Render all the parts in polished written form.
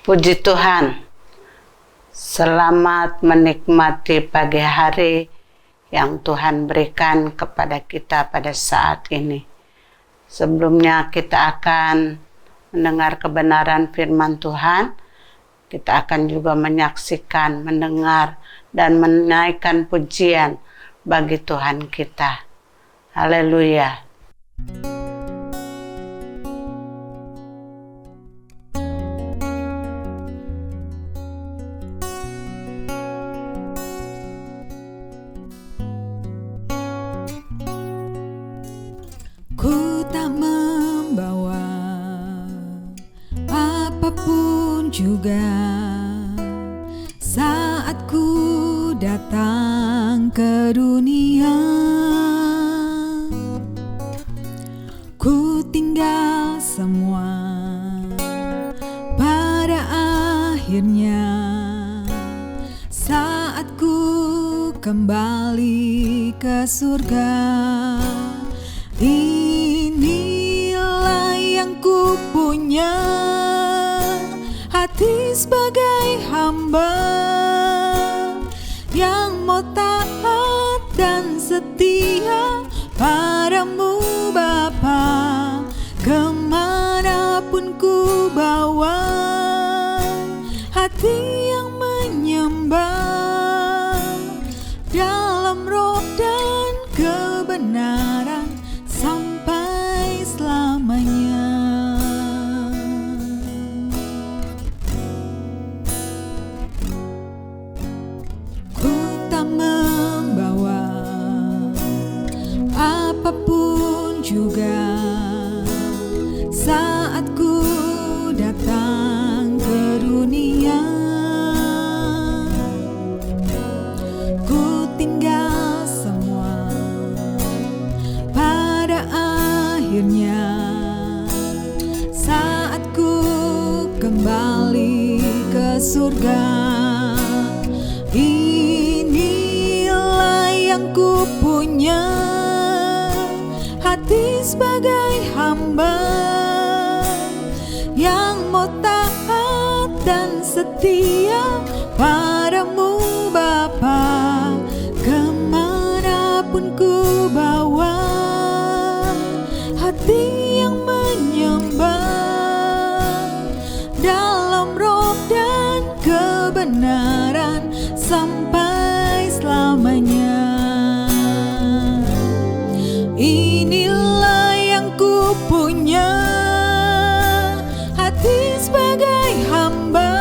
Puji Tuhan, selamat menikmati pagi hari yang Tuhan berikan kepada kita pada saat ini. Sebelumnya kita akan mendengar kebenaran firman Tuhan, kita akan juga menyaksikan, mendengar, dan menaikkan pujian bagi Tuhan kita. Haleluya. Ku tak membawa apapun juga saat ku datang ke dunia. Ku tinggal semua pada akhirnya saat ku kembali ke surga. Inilah yang ku punya, hati sebagai hamba yang mau taat dan setia padamu Bapa. Kemanapun ku bawa, hati yang menyembah dalam roh dan kebenaran sampai selamanya. Ku tak membawa apapun juga saat ku datang ke dunia. Ku tinggal semua pada akhirnya saat ku kembali ke surga. Inilah yang ku punya, hati sebagai hamba yang mau taat dan setia padamu Bapa. Kemanapun ku bawa, hati yang menyembah dalam roh dan kebenaran sampai selamanya. Inilah yang ku punya, hati sebagai hamba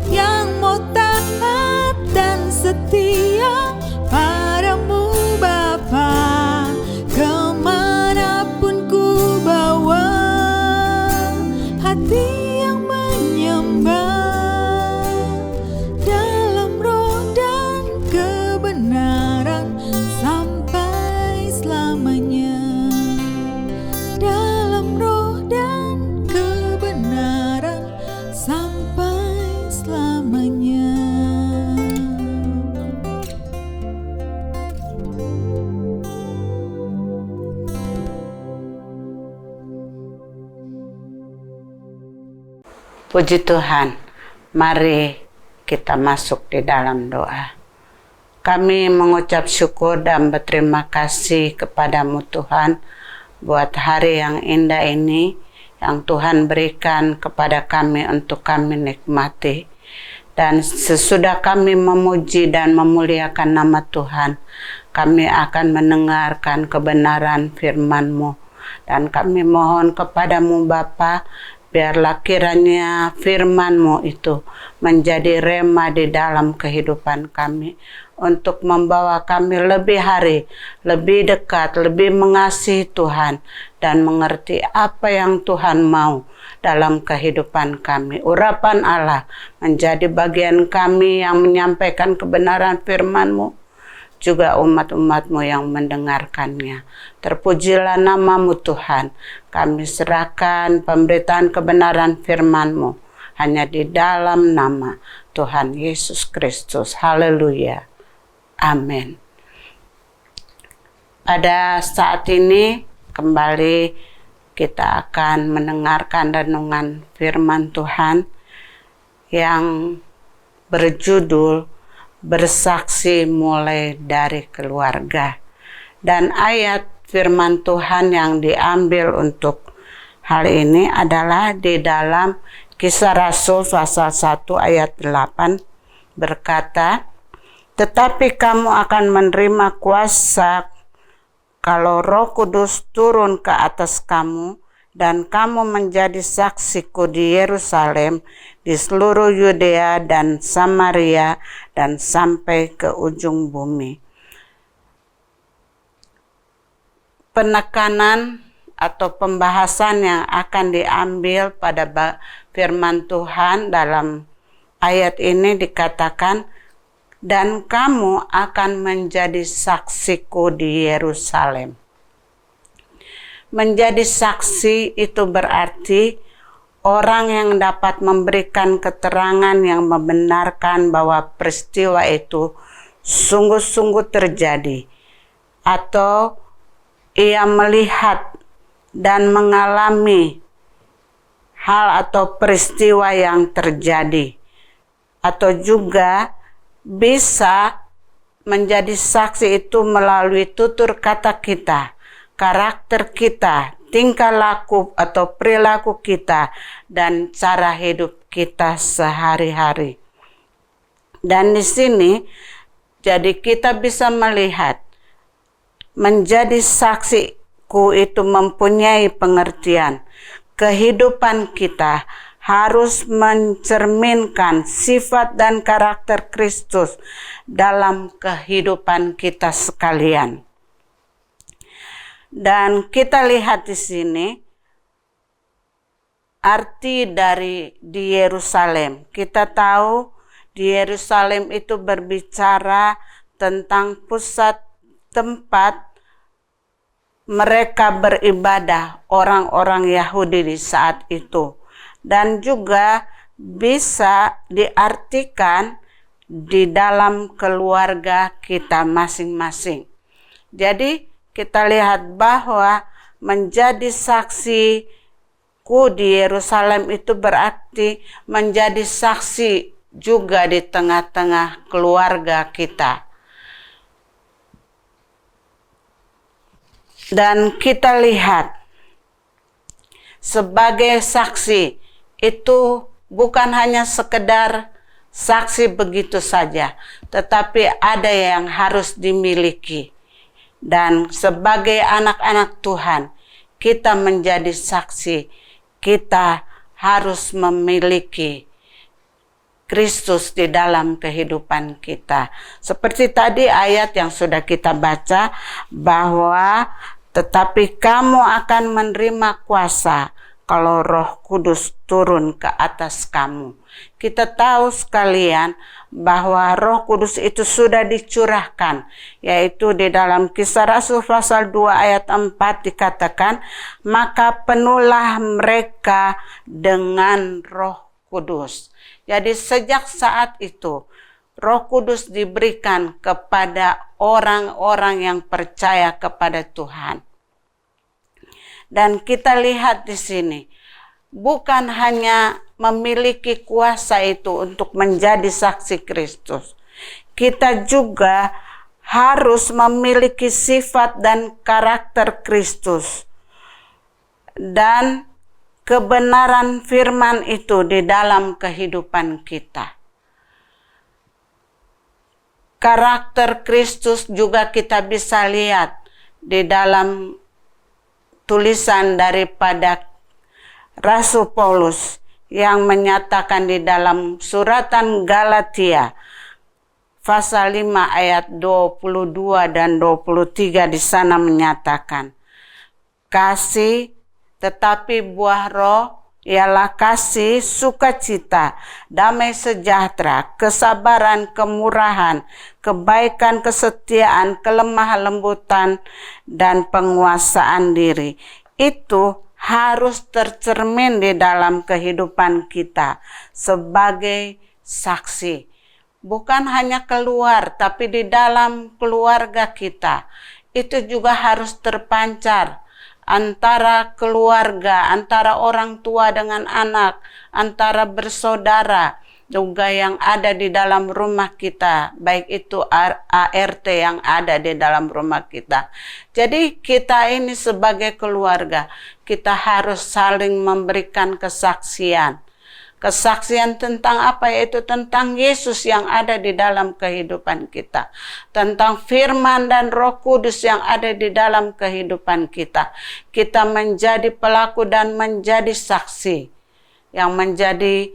yang mau taat dan setia padamu Bapa. Kemanapun ku bawa, hati yang menyembah dalam roh dan kebenaran sampai selamanya. Dalam roh dan kebenaran sampai selamanya. Puji Tuhan, mari kita masuk di dalam doa. Kami mengucap syukur dan berterima kasih kepadamu Tuhan buat hari yang indah ini yang Tuhan berikan kepada kami untuk kami nikmati. Dan sesudah kami memuji dan memuliakan nama Tuhan, kami akan mendengarkan kebenaran firman-Mu. Dan kami mohon kepadamu Bapa, biarlah kiranya firman-Mu itu menjadi rema di dalam kehidupan kami untuk membawa kami lebih hari, lebih dekat, lebih mengasihi Tuhan dan mengerti apa yang Tuhan mau dalam kehidupan kami. Urapan Allah menjadi bagian kami yang menyampaikan kebenaran firman-Mu, juga umat-umat-Mu yang mendengarkannya. Terpujilah nama-Mu Tuhan. Kami serahkan pemberitaan kebenaran firman-Mu hanya di dalam nama Tuhan Yesus Kristus. Haleluya. Amin. Pada saat ini kembali kita akan mendengarkan renungan firman Tuhan yang berjudul Bersaksi Mulai dari Keluarga. Dan ayat firman Tuhan yang diambil untuk hal ini adalah di dalam Kisah Rasul pasal 1 ayat 8 berkata, "Tetapi kamu akan menerima kuasa kalau Roh Kudus turun ke atas kamu, dan kamu menjadi saksiku di Yerusalem, di seluruh Yudea dan Samaria, dan sampai ke ujung bumi." Penekanan atau pembahasan yang akan diambil pada firman Tuhan dalam ayat ini dikatakan, "Dan kamu akan menjadi saksiku di Yerusalem." Menjadi saksi itu berarti orang yang dapat memberikan keterangan yang membenarkan bahwa peristiwa itu sungguh-sungguh terjadi, atau ia melihat dan mengalami hal atau peristiwa yang terjadi, atau juga bisa menjadi saksi itu melalui tutur kata kita, karakter kita, tingkah laku atau perilaku kita, dan cara hidup kita sehari-hari. Dan di sini jadi kita bisa melihat menjadi saksiku itu mempunyai pengertian. Kehidupan kita harus mencerminkan sifat dan karakter Kristus dalam kehidupan kita sekalian. Dan kita lihat di sini arti dari di Yerusalem. Kita tahu di Yerusalem itu berbicara tentang pusat tempat mereka beribadah, orang-orang Yahudi di saat itu. Dan juga bisa diartikan di dalam keluarga kita masing-masing. Jadi kita lihat bahwa menjadi saksiku di Yerusalem itu berarti menjadi saksi juga di tengah-tengah keluarga kita. Dan kita lihat sebagai saksi itu bukan hanya sekedar saksi begitu saja, tetapi ada yang harus dimiliki. Dan sebagai anak-anak Tuhan, kita menjadi saksi, kita harus memiliki Kristus di dalam kehidupan kita. Seperti tadi ayat yang sudah kita baca, bahwa tetapi kamu akan menerima kuasa kalau Roh Kudus turun ke atas kamu. Kita tahu sekalian bahwa Roh Kudus itu sudah dicurahkan, yaitu di dalam Kisah Rasul pasal 2 ayat 4 dikatakan, "Maka penuhlah mereka dengan Roh Kudus." Jadi sejak saat itu Roh Kudus diberikan kepada orang-orang yang percaya kepada Tuhan. Dan kita lihat di sini, bukan hanya memiliki kuasa itu untuk menjadi saksi Kristus. Kita juga harus memiliki sifat dan karakter Kristus. Dan kebenaran firman itu di dalam kehidupan kita. Karakter Kristus juga kita bisa lihat di dalam tulisan daripada Rasul Paulus yang menyatakan di dalam suratan Galatia pasal 5 ayat 22 dan 23 di sana menyatakan, "Kasih, tetapi buah Roh ialah kasih, sukacita, damai sejahtera, kesabaran, kemurahan, kebaikan, kesetiaan, kelemah lembutan, dan penguasaan diri." Itu harus tercermin di dalam kehidupan kita sebagai saksi. Bukan hanya keluar, tapi di dalam keluarga kita. Itu juga harus terpancar. antara keluarga, antara orang tua dengan anak, antara bersaudara, juga yang ada di dalam rumah kita, baik itu ART yang ada di dalam rumah kita. Jadi kita ini sebagai keluarga, kita harus saling memberikan kesaksian. Kesaksian tentang apa? Yaitu tentang Yesus yang ada di dalam kehidupan kita. Tentang firman dan Roh Kudus yang ada di dalam kehidupan kita. Kita menjadi pelaku dan menjadi saksi yang menjadi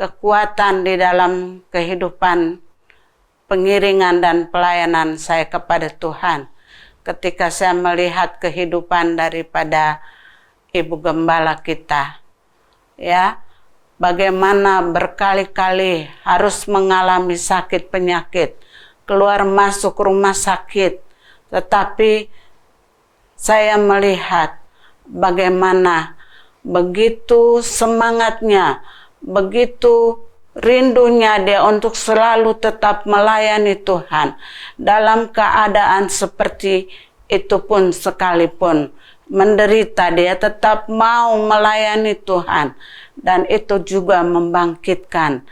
kekuatan di dalam kehidupan pengiringan dan pelayanan saya kepada Tuhan. Ketika saya melihat kehidupan daripada Ibu Gembala kita, ya, bagaimana berkali-kali harus mengalami sakit penyakit, keluar masuk rumah sakit. Tetapi saya melihat bagaimana begitu semangatnya, begitu rindunya dia untuk selalu tetap melayani Tuhan. Dalam keadaan seperti itu pun sekalipun menderita, dia tetap mau melayani Tuhan. Dan itu juga membangkitkan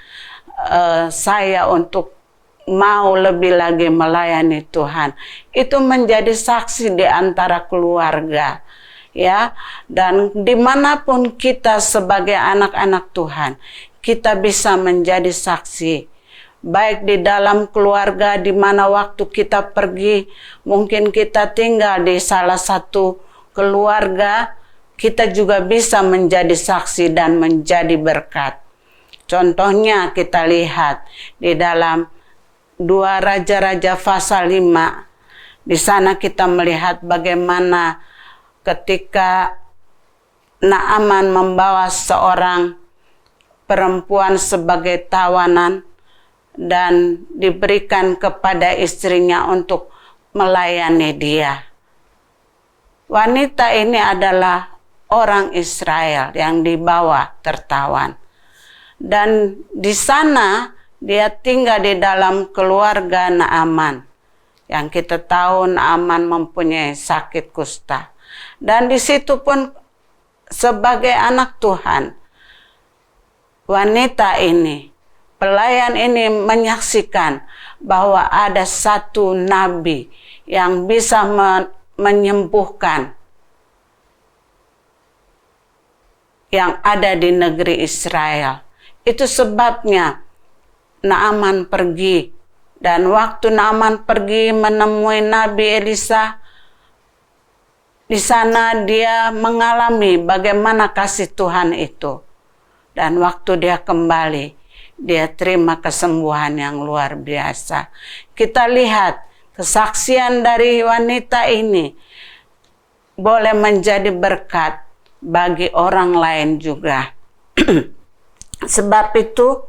saya untuk mau lebih lagi melayani Tuhan. Itu menjadi saksi di antara keluarga, ya. Dan dimanapun kita sebagai anak-anak Tuhan, kita bisa menjadi saksi. Baik di dalam keluarga, di mana waktu kita pergi, mungkin kita tinggal di salah satu keluarga, kita juga bisa menjadi saksi dan menjadi berkat. Contohnya kita lihat di dalam 2 Raja-Raja pasal 5. Di sana kita melihat bagaimana ketika Naaman membawa seorang perempuan sebagai tawanan dan diberikan kepada istrinya untuk melayani dia. Wanita ini adalah orang Israel yang dibawa tertawan. Dan di sana dia tinggal di dalam keluarga Naaman. Yang kita tahu Naaman mempunyai sakit kusta. Dan di situ pun sebagai anak Tuhan, wanita ini, pelayan ini menyaksikan bahwa ada satu nabi yang bisa menyembuhkan yang ada di negeri Israel. Itu sebabnya Naaman pergi. Dan waktu Naaman pergi menemui Nabi Elisa, di sana dia mengalami bagaimana kasih Tuhan itu. Dan waktu dia kembali, dia terima kesembuhan yang luar biasa. Kita lihat kesaksian dari wanita ini boleh menjadi berkat bagi orang lain juga. Sebab itu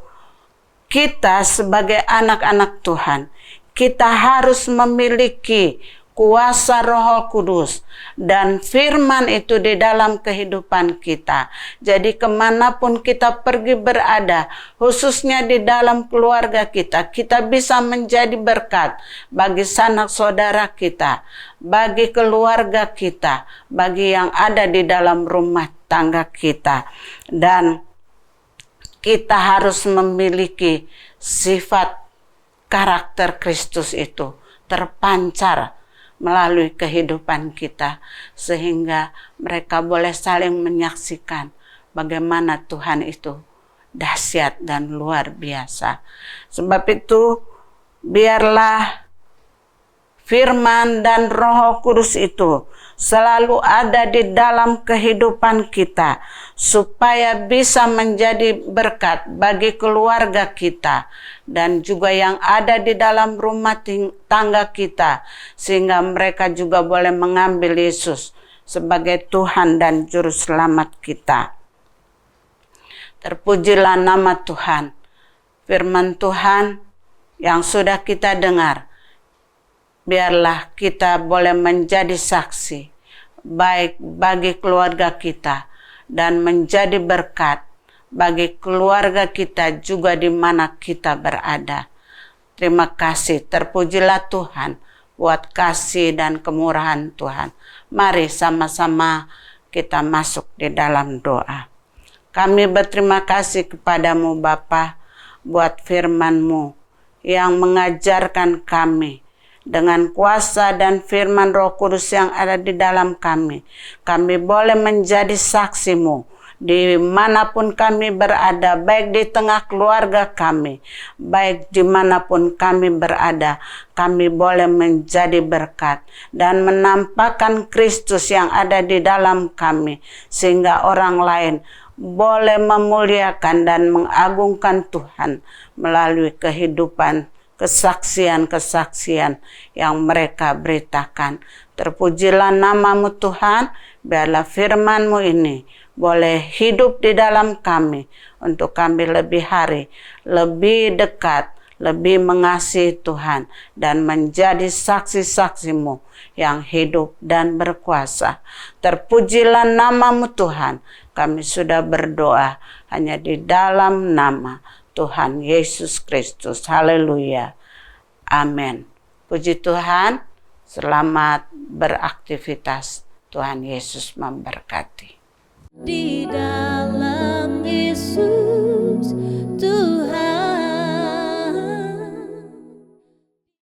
kita sebagai anak-anak Tuhan, kita harus memiliki kuasa Roh Kudus dan firman itu di dalam kehidupan kita. Jadi kemanapun kita pergi berada, khususnya di dalam keluarga kita, kita bisa menjadi berkat bagi sanak saudara kita, bagi keluarga kita, bagi yang ada di dalam rumah tangga kita. Dan kita harus memiliki sifat karakter Kristus itu terpancar melalui kehidupan kita, sehingga mereka boleh saling menyaksikan bagaimana Tuhan itu dahsyat dan luar biasa. Sebab itu biarlah firman dan Roh Kudus itu selalu ada di dalam kehidupan kita, supaya bisa menjadi berkat bagi keluarga kita dan juga yang ada di dalam rumah tangga kita, sehingga mereka juga boleh mengambil Yesus sebagai Tuhan dan Juru Selamat kita. Terpujilah nama Tuhan. Firman Tuhan yang sudah kita dengar, biarlah kita boleh menjadi saksi baik bagi keluarga kita dan menjadi berkat bagi keluarga kita juga di mana kita berada. Terima kasih, terpujilah Tuhan. buat kasih dan kemurahan Tuhan. Mari sama-sama kita masuk di dalam doa. Kami berterima kasih kepadamu Bapa buat firman-Mu yang mengajarkan kami dengan kuasa dan firman Roh Kudus yang ada di dalam kami. Kami boleh menjadi saksi-Mu dimanapun kami berada, baik di tengah keluarga kami, baik dimanapun kami berada. Kami boleh menjadi berkat dan menampakkan Kristus yang ada di dalam kami, sehingga orang lain boleh memuliakan dan mengagungkan Tuhan melalui kehidupan kesaksian-kesaksian yang mereka beritakan. Terpujilah nama-Mu Tuhan, biarlah firman-Mu ini boleh hidup di dalam kami untuk kami lebih hari, lebih dekat, lebih mengasihi Tuhan dan menjadi saksi-saksi-Mu yang hidup dan berkuasa. Terpujilah nama-Mu Tuhan. Kami sudah berdoa hanya di dalam nama Tuhan Yesus Kristus. Haleluya. Amin. Puji Tuhan. Selamat beraktivitas. Tuhan Yesus memberkati. Di dalam